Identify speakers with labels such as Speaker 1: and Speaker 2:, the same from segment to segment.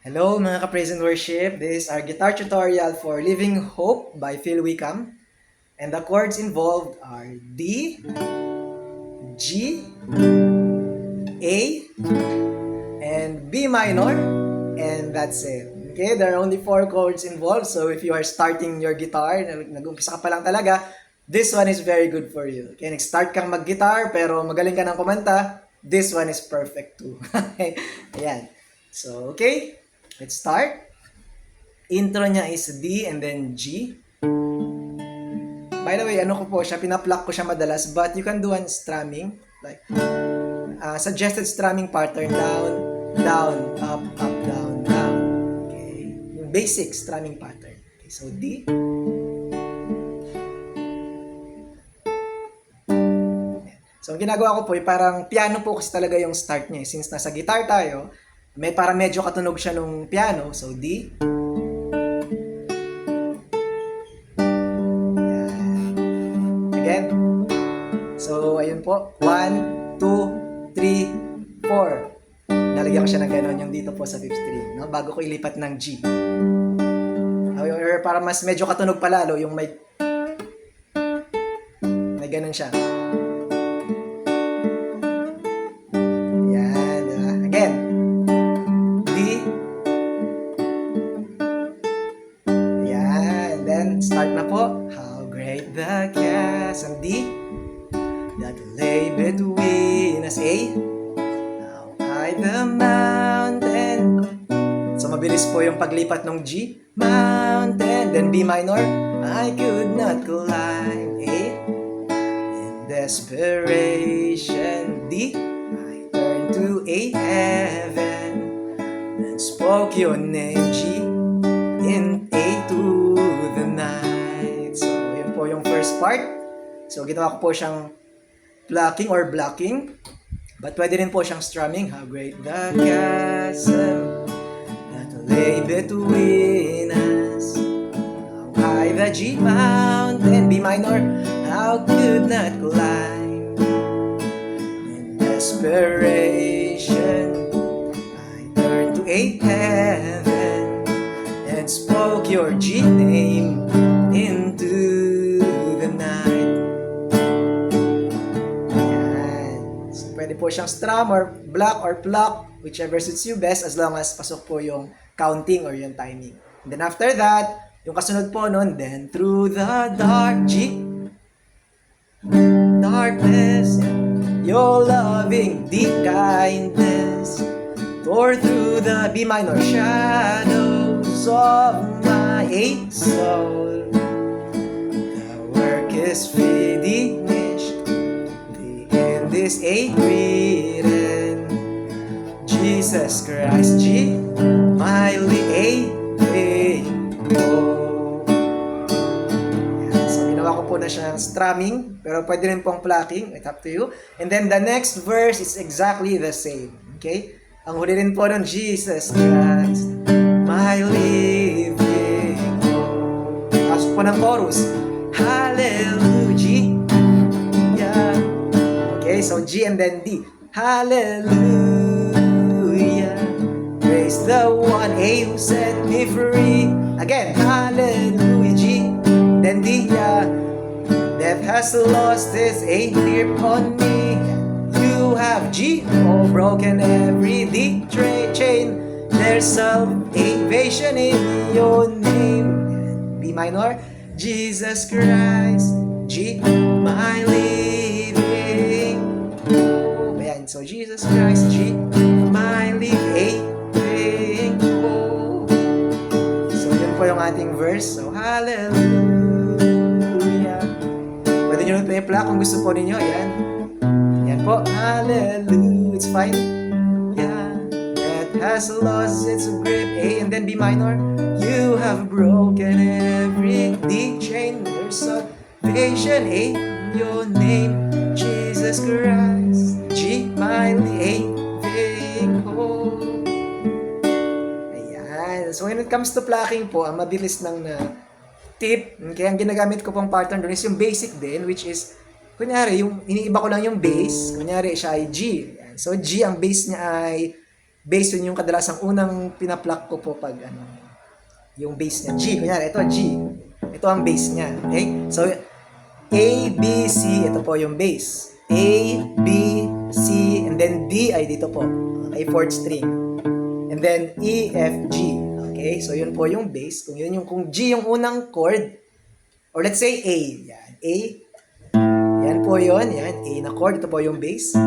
Speaker 1: Hello mga ka-praise and worship. This is our guitar tutorial for Living Hope by Phil Wickham. And the chords involved are D, G, A, and B minor. And that's it. Okay, there are only 4 chords involved. So if you are starting your guitar, nag-umpisa ka pa lang talaga, this one is very good for you. Okay, nag-start kang mag-guitar pero magaling ka ng kumanta, this one is perfect too. Ayan. So, okay. Let's start. Intro niya is D and then G. By the way, ano ko po siya, pinapluck ko siya madalas, but you can do an strumming. Like, suggested strumming pattern, down, down, up, up, down, down. Okay. Yung basic strumming pattern. Okay, so D. So, ang ginagawa ko po, parang piano po kasi talaga yung start niya. Since nasa guitar tayo, may para medyo katunog siya nung piano. So, D. Again. So, ayun po. 1, 2, 3, 4. Nalagyan ko siya ng gano'n yung dito po sa 5th string. No? Bago ko ilipat ng G. Or para mas medyo katunog pa lalo, yung may gano'n siya. Start na po. How great the chasm D that lay between us. A. How high the mountain. So mabilis po yung paglipat ng G. Mountain. Then B minor. I could not climb. A. In desperation. D. I turned to a heaven. Then spoke your name. G. In A to the night. So, yun po yung first part. So, ginawa ko po siyang plucking or blocking. But pwede rin po siyang strumming. How great the chasm that lay between us. How high the G mountain. B minor. How could not climb. In desperation, I turned to a heaven. Spoke your G name into the night. Ayan. So, pwede po siyang strum or block or pluck, whichever suits you best, as long as pasok po yung counting or yung timing. And then after that, yung kasunod po nun, then through the dark G, darkness, your loving deep kindness, tore through the B minor shadows of my soul. The work is finished, the end is written. Jesus Christ, G, my So, ginawa ko po na siya strumming, pero pwede rin pong plucking. It's up to you. And then the next verse is exactly the same. Okay? Ang huli rin po ng Jesus Christ, my living hope. Pasok po ng chorus. Hallelujah. Okay, so G and then D. Hallelujah. Praise the one A who set me free. Again, hallelujah. G, then D. Death has lost its grip on me. You have G, oh, broken every D chain. There's salvation in your name. B minor, Jesus Christ, G, my living hope. Ayan, so Jesus Christ, G, my living hope. So yun po yung ating verse. So hallelujah. Pwede nyo rin i-pluck kung gusto po ninyo. Ayan. Yan po, hallelujah, it's fine. Yeah, that has lost its grip. A and then B minor. You have broken every D chain. There's salvation in your name, Jesus Christ. G, my living hope. Ayan. So when it comes to plucking po, ang mabilis lang na tip, kaya ang ginagamit ko pong pattern doon is yung basic din, which is kunyari, yung iniiba ko lang yung bass, kunyari siya ay G. So G, ang bass niya ay bass yun yung kadalasang unang pinapluck ko po pag ano, yung bass niya. G, kunyari, ito G. Ito ang bass niya. Okay? So, A, B, C, ito po yung bass. A, B, C, and then D ay dito po. Okay, fourth string. And then E, F, G. Okay, so yun po yung bass. Kung G yung unang chord, or let's say A. Yan, A. Yan po yun. Yan, A na chord. Ito po yung bass.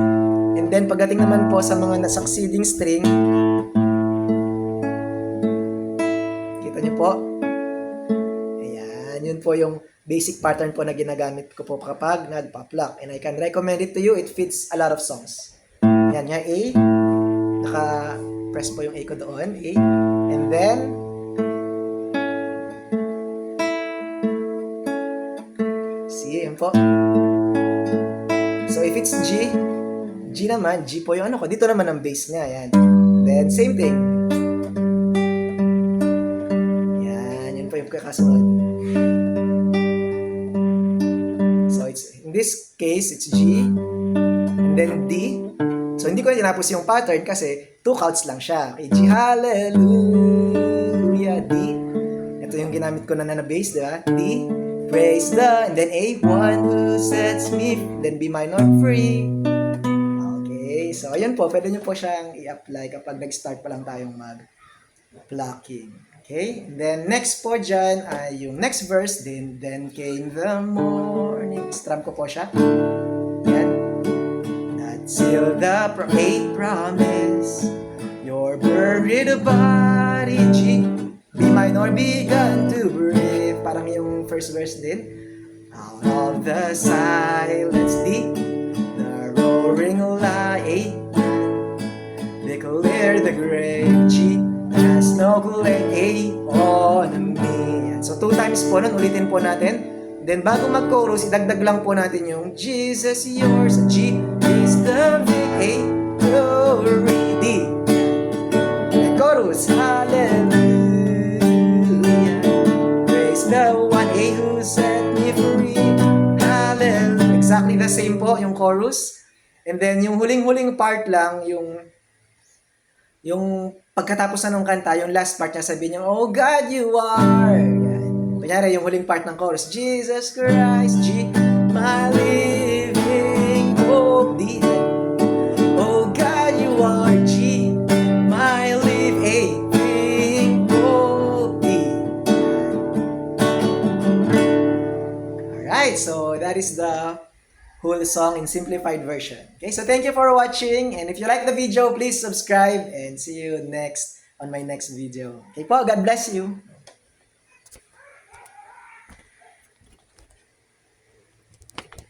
Speaker 1: And then pagdating naman po sa mga succeeding string, kita nyo po. Ayan, yun po yung basic pattern po na ginagamit ko po kapag nagpa-pluck. And I can recommend it to you. It fits a lot of songs. Yan, yan, A. Naka-press po yung A ko doon. A. And then, C, yan po. So, if it's G, G naman, G po yung ano ko. Dito naman ang bass niya, yan. Then, same thing. Yan, yun po yung kakasunod. So, in this case, it's G, and then D. So, hindi ko na tinapos yung pattern kasi 2 counts lang siya. Okay, G, hallelujah, D. Ito yung ginamit ko na bass, di ba? D, praise the, and then A, one who sets me, then B minor free. So, ayun po, pwede nyo po siyang i-apply kapag nag-start pa lang tayong mag-plucking. Okay? And then, next po dyan ay yung next verse. Then came the morning. Strum ko po siya. Yan. That sealed the promise. Your buried body, G. B minor began to breathe. Parang yung first verse din. Out of the silence, D. Roaring light, declare the grave, G has no claim, A on me. So 2 times po nun, ulitin po natin. Then bago mag-chorus, idagdag lang po natin yung Jesus yours, G is the A, glory, D. And chorus, hallelujah, praise the one, A who set me free, hallelujah. Exactly the same po yung chorus. And then, yung huling-huling part lang, yung pagkatapos na ng kanta, yung last part niya, sabihin niya, oh God, you are. Yan. Kunyari, yung huling part ng chorus, Jesus Christ, G, my living hope, D. Oh God, you are, G, my living hope, D. Alright, so that is the whole song in simplified version. Okay, so thank you for watching, and if you like the video, please subscribe and see you next on my next video. Okay po, God bless you.